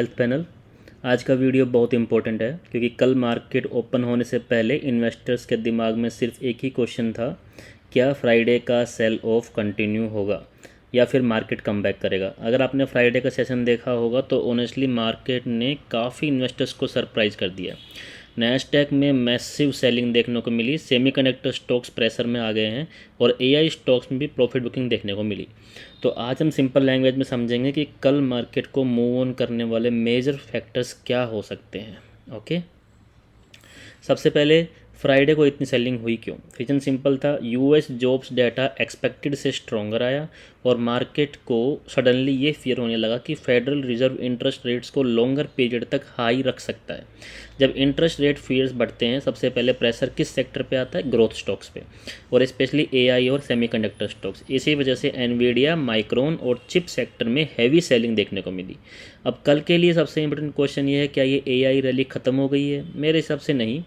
Health panel. आज का video बहुत इंपॉर्टेंट है क्योंकि कल मार्केट ओपन होने से पहले इन्वेस्टर्स के दिमाग में सिर्फ एक ही क्वेश्चन था, क्या फ्राइडे का सेल ऑफ कंटिन्यू होगा या फिर मार्केट कम बैक करेगा। अगर आपने फ्राइडे का सेशन देखा होगा तो ऑनेस्टली मार्केट ने काफ़ी इन्वेस्टर्स को सरप्राइज़ कर दिया। नैस्डैक में मैसिव सेलिंग देखने को मिली, सेमीकंडक्टर स्टॉक्स प्रेशर में आ गए हैं और एआई स्टॉक्स में भी प्रॉफिट बुकिंग देखने को मिली। तो आज हम सिंपल लैंग्वेज में समझेंगे कि कल मार्केट को मूव ऑन करने वाले मेजर फैक्टर्स क्या हो सकते हैं। ओके, सबसे पहले फ्राइडे को इतनी सेलिंग हुई क्यों। रीज़न सिंपल था, यूएस जॉब्स डाटा एक्सपेक्टेड से स्ट्रॉन्गर आया और मार्केट को सडनली ये फियर होने लगा कि फेडरल रिजर्व इंटरेस्ट रेट्स को लॉन्गर पीरियड तक हाई रख सकता है। जब इंटरेस्ट रेट फियर्स बढ़ते हैं सबसे पहले प्रेशर किस सेक्टर पे आता है, ग्रोथ स्टॉक्स पे, और स्पेशली एआई और सेमीकंडक्टर स्टॉक्स। इसी वजह से एनवीडिया, माइक्रोन और चिप सेक्टर में हैवी सेलिंग देखने को मिली। अब कल के लिए सबसे इंपॉर्टेंट क्वेश्चन ये है, क्या ये एआई रैली ख़त्म हो गई है। मेरे हिसाब से नहीं,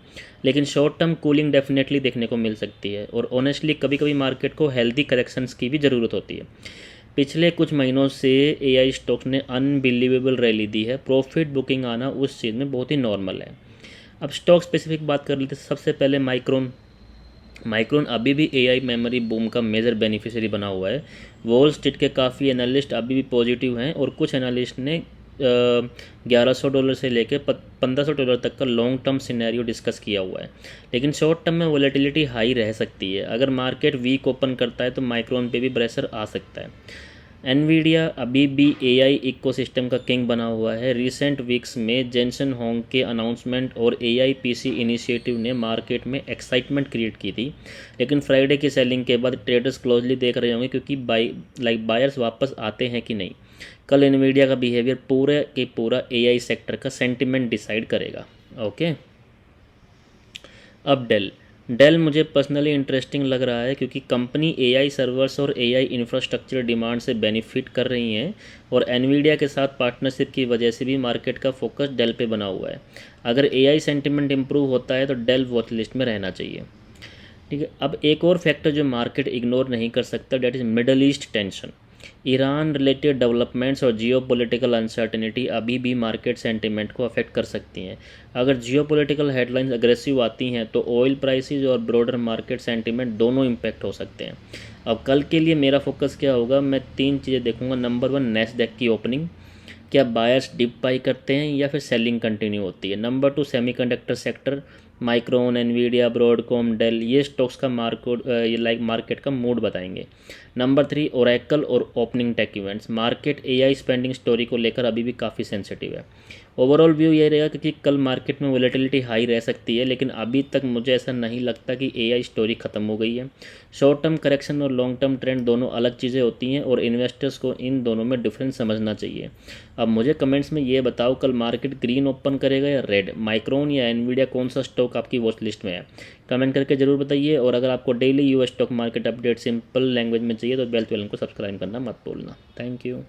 लेकिन शॉर्ट टर्म कूलिंग डेफिनेटली देखने को मिल सकती है और ऑनेस्टली कभी कभी मार्केट को हेल्दी करेक्शंस की भी ज़रूरत होती है। पिछले कुछ महीनों से एआई स्टॉक्स ने अनबिलीवेबल रैली दी है, प्रॉफिट बुकिंग आना उस चीज़ में बहुत ही नॉर्मल है। अब स्टॉक स्पेसिफिक बात कर लेते हैं। सबसे पहले माइक्रोन। माइक्रोन अभी भी एआई मेमोरी बूम का मेजर बेनिफिशियरी बना हुआ है। वॉल स्ट्रीट के काफ़ी एनालिस्ट अभी भी पॉजिटिव हैं और कुछ एनालिस्ट ने $1100 से लेकर $1500 तक का लॉन्ग टर्म सिनेरियो डिस्कस किया हुआ है। लेकिन शॉर्ट टर्म में वोलेटिलिटी हाई रह सकती है। अगर मार्केट वीक ओपन करता है तो माइक्रोन पे भी प्रेशर आ सकता है। एनवीडिया अभी भी एआई इकोसिस्टम का किंग बना हुआ है। रिसेंट वीक्स में जेनसन होंग के अनाउंसमेंट और एआई पीसी इनिशिएटिव ने मार्केट में एक्साइटमेंट क्रिएट की थी। लेकिन फ्राइडे की सेलिंग के बाद ट्रेडर्स क्लोजली देख रहे होंगे क्योंकि बायर्स वापस आते हैं कि नहीं। कल एनवीडिया का बिहेवियर पूरे के पूरा एआई सेक्टर का सेंटिमेंट डिसाइड करेगा। ओके, अब डेल मुझे पर्सनली इंटरेस्टिंग लग रहा है क्योंकि कंपनी एआई सर्वर्स और एआई इंफ्रास्ट्रक्चर डिमांड से बेनिफिट कर रही हैं और एनवीडिया के साथ पार्टनरशिप की वजह से भी मार्केट का फोकस डेल पे बना हुआ है। अगर एआई सेंटिमेंट इंप्रूव होता है तो डेल वॉच लिस्ट में रहना चाहिए। ठीक है, अब एक और फैक्टर जो मार्केट इग्नोर नहीं कर सकता, that is middle east tension. Iran related developments और जियोपॉलिटिकल अनसर्टेनिटी अभी भी मार्केट सेंटिमेंट को अफेक्ट कर सकती हैं। अगर जियोपॉलिटिकल हेडलाइंस अग्रेसिव आती हैं तो ऑयल प्राइसेस और ब्रॉडर मार्केट सेंटिमेंट दोनों इम्पैक्ट हो सकते हैं। अब कल के लिए मेरा फोकस क्या होगा, मैं 3 चीज़ें देखूंगा। नंबर 1, नैस्डैक की ओपनिंग, क्या बायर्स डिप बाई करते हैं या फिर सेलिंग कंटिन्यू होती है। Number 2, semiconductor sector, Micron, Nvidia, Broadcom, Dell, ये स्टॉक्स का मार्केट का मूड बताएंगे। नंबर 3, ओरेकल और opening tech events. Market AI spending story को लेकर अभी भी काफ़ी सेंसिटिव है। ओवरऑल व्यू ये रहेगा क्योंकि कल मार्केट में वोलेटिलिटी हाई रह सकती है, लेकिन अभी तक मुझे ऐसा नहीं लगता कि एआई स्टोरी ख़त्म हो गई है। शॉर्ट टर्म करेक्शन और लॉन्ग टर्म ट्रेंड दोनों अलग चीज़ें होती हैं और इन्वेस्टर्स को इन दोनों में डिफरेंस समझना चाहिए। अब मुझे कमेंट्स में ये बताओ, कल मार्केट ग्रीन ओपन करेगा या रेड। माइक्रोन या एनवीडिया, कौन सा स्टॉक आपकी वॉच लिस्ट में है, कमेंट करके जरूर बताइए। और अगर आपको daily US stock market update simple language में चाहिए तो वेल्थ वेलन को सब्सक्राइब करना मत भूलना। Thank you.